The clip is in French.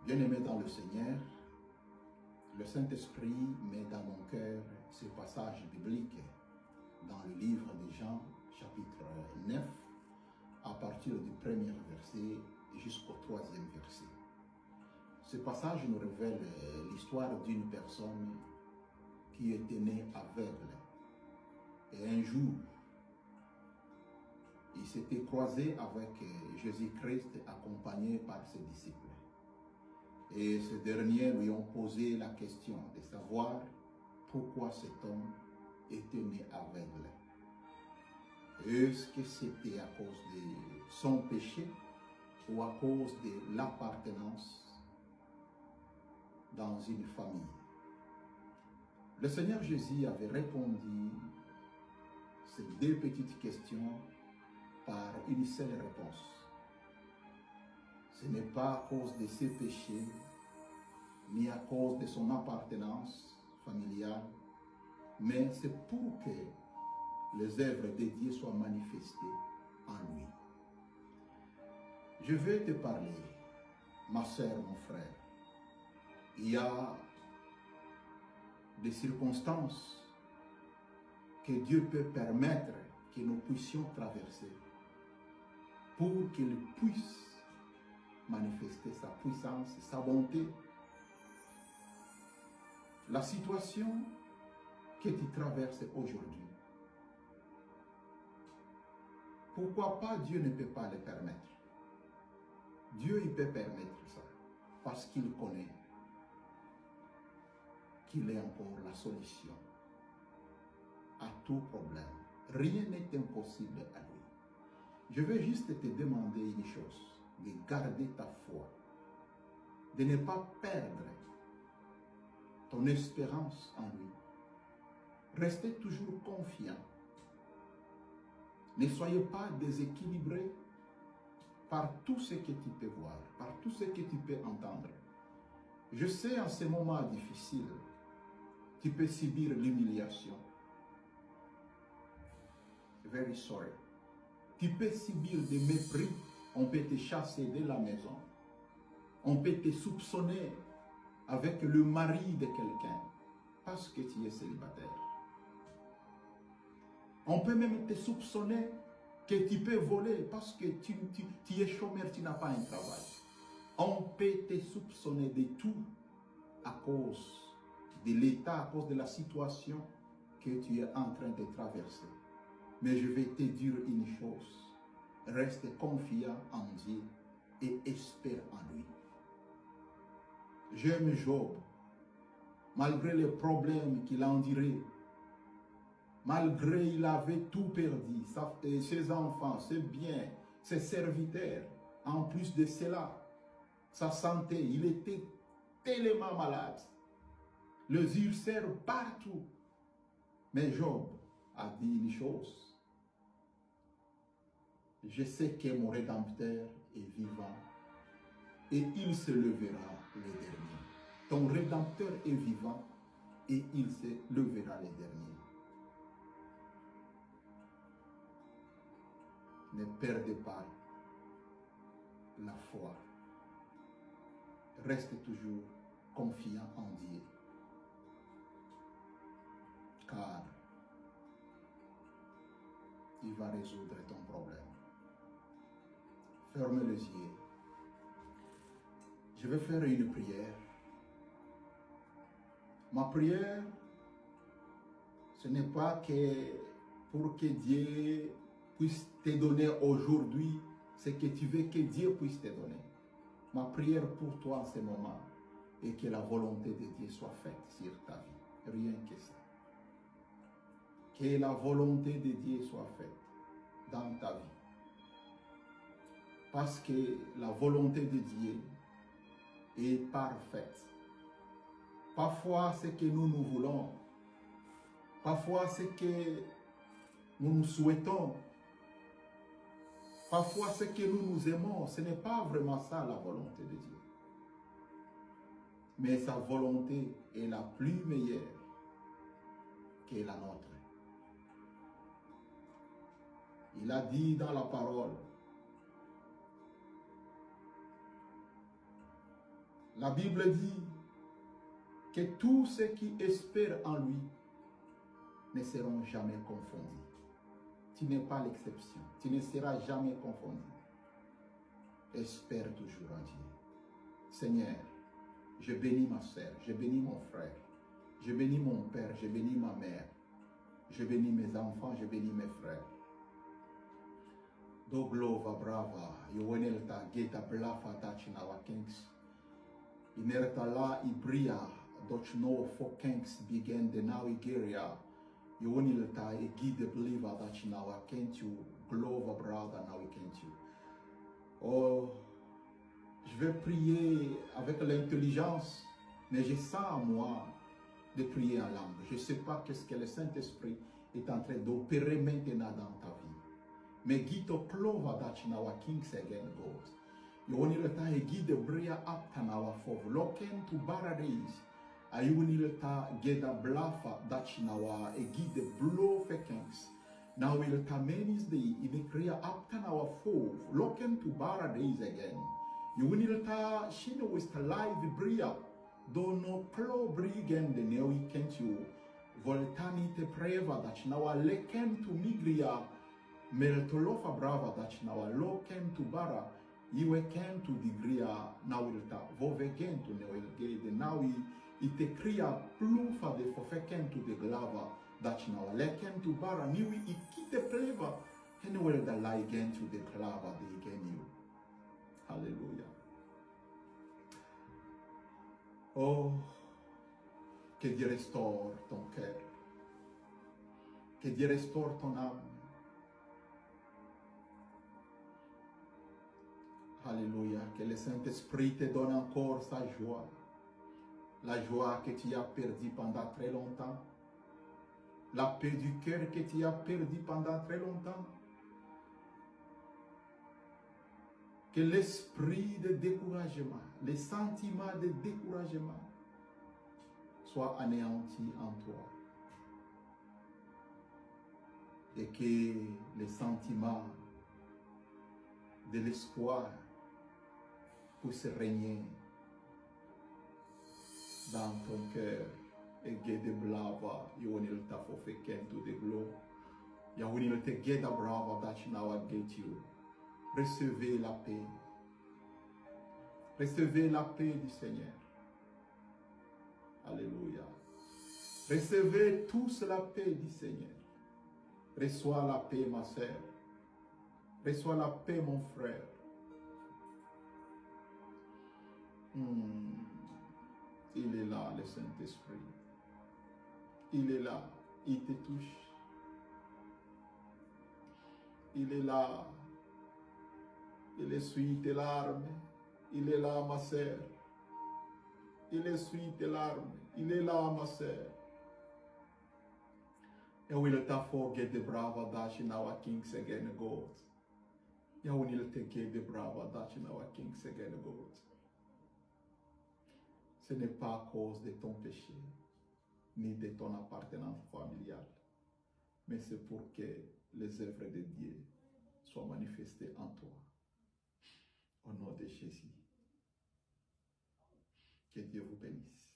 Bien-aimé dans le Seigneur, le Saint-Esprit met dans mon cœur ce passage biblique dans le livre de Jean, chapitre 9, à partir du premier verset jusqu'au troisième verset. Ce passage nous révèle l'histoire d'une personne qui était née aveugle. Et un jour, il s'était croisé avec Jésus-Christ accompagné par ses disciples. Et ces derniers lui ont posé la question de savoir pourquoi cet homme était né aveugle. Est-ce que c'était à cause de son péché ou à cause de l'appartenance dans une famille? Le Seigneur Jésus avait répondu ces deux petites questions par une seule réponse. Ce n'est pas à cause de ses péchés, ni à cause de son appartenance familiale, mais c'est pour que les œuvres de Dieu soient manifestées en lui. Je vais te parler, ma sœur, mon frère. Il y a des circonstances que Dieu peut permettre que nous puissions traverser pour qu'il puisse manifester sa puissance, sa bonté. La situation que tu traverses aujourd'hui, pourquoi pas Dieu ne peut pas le permettre? Dieu, il peut permettre ça parce qu'il connaît qu'il est encore la solution à tout problème. Rien n'est impossible à lui. Je vais juste te demander une chose, de garder ta foi, de ne pas perdre ton espérance en lui. Restez toujours confiant. Ne soyez pas déséquilibrés par tout ce que tu peux voir, par tout ce que tu peux entendre. Je sais, en ces moments difficiles, tu peux subir l'humiliation. Very sorry. Tu peux subir des mépris. On peut te chasser de la maison. On peut te soupçonner avec le mari de quelqu'un parce que tu es célibataire. On peut même te soupçonner que tu peux voler parce que tu es chômeur, tu n'as pas un travail. On peut te soupçonner de tout à cause de l'état, à cause de la situation que tu es en train de traverser. Mais je vais te dire une chose. Reste confiant en Dieu et espère en lui. J'aime Job, malgré les problèmes qu'il a endurés, malgré qu'il avait tout perdu, ses enfants, ses biens, ses serviteurs, en plus de cela, sa santé, il était tellement malade, les ulcères partout. Mais Job a dit une chose. Je sais que mon Rédempteur est vivant et il se lèvera le dernier. Ton Rédempteur est vivant et il se lèvera le dernier. Ne perdez pas la foi. Reste toujours confiant en Dieu. Car il va résoudre ton problème. Ferme les yeux. Je vais faire une prière. Ma prière, ce n'est pas que pour que Dieu puisse te donner aujourd'hui ce que tu veux que Dieu puisse te donner. Ma prière pour toi en ce moment est que la volonté de Dieu soit faite sur ta vie. Rien que ça. Que la volonté de Dieu soit faite dans ta vie. Parce que la volonté de Dieu est parfaite. Parfois, ce que nous voulons, parfois, ce que nous souhaitons, parfois, ce que nous aimons, ce n'est pas vraiment ça la volonté de Dieu. Mais sa volonté est la plus meilleure que la nôtre. Il a dit dans la parole, La Bible dit que tous ceux qui espèrent en lui ne seront jamais confondus. Tu n'es pas l'exception. Tu ne seras jamais confondu. Espère toujours en Dieu. Seigneur, je bénis ma soeur, je bénis mon frère, je bénis mon père, je bénis ma mère, je bénis mes enfants, je bénis mes frères. Do glova brava, Yowenelta geta blafa tachinawa kings. Inerta la ibria, dochno for kings begin the navigaria. Yowenelta e guide believer tachinawa kentu, glova brava now kentu. Oh, je vais prier avec l'intelligence, mais je sens en moi de prier en langue. Je ne sais pas qu'est-ce que le Saint-Esprit est en train d'opérer maintenant dans ta vie. Mais guide clova dachinawa kings again God. Yonilta e guide bria aptanawa fov loken to baradis. Ayunilta geda blafa dachinawa e guide blow fekings. Now il tamenis de in crea aptanawa fov loken to baradis again. Yunilta shino wist live bria. Dono clo brigen de newi kentu. Voltani te preva dachinawa leken to migria. Meltolofa brava dachinawa loken to bara. Iwe ken to digria nawilta. Vovegen to newelge de nawi. Ite cria plufa de fofeken to de glava. Dachinawa leken to bara. Niwi ikite pleva. Henwel da laigen to de glava de igen you. Hallelujah. Oh, que Dieu restaure ton cœur. Que Dieu restaure ton âme. Alléluia. Que le Saint-Esprit te donne encore sa joie. La joie que tu as perdue pendant très longtemps. La paix du cœur que tu as perdue pendant très longtemps. Que l'esprit de découragement, les sentiments de découragement soient anéantis en toi. Et que les sentiments de l'espoir puissent régner dans ton cœur. Et gede blava, yonil tafo fekento de glo. Yawinil te geda brava dachinawa get you. Recevez la paix. Recevez la paix du Seigneur. Alléluia. Recevez tous la paix du Seigneur. Reçois la paix, ma sœur. Reçois la paix, mon frère. Il est là, le Saint-Esprit. Il est là. Il te touche. Il est là. Il essuie tes larmes. Il est là, ma sœur. Il essuie tes larmes. Il est là, ma sœur. And will not forget the brava dash in our kings again, God. And will not take the brava dash in our kings again, God. Ce n'est pas à cause de ton péché, ni de ton appartenance familiale, mais c'est pour que les œuvres de Dieu soient manifestées en toi. Au nom de Jésus. Que Dieu vous bénisse.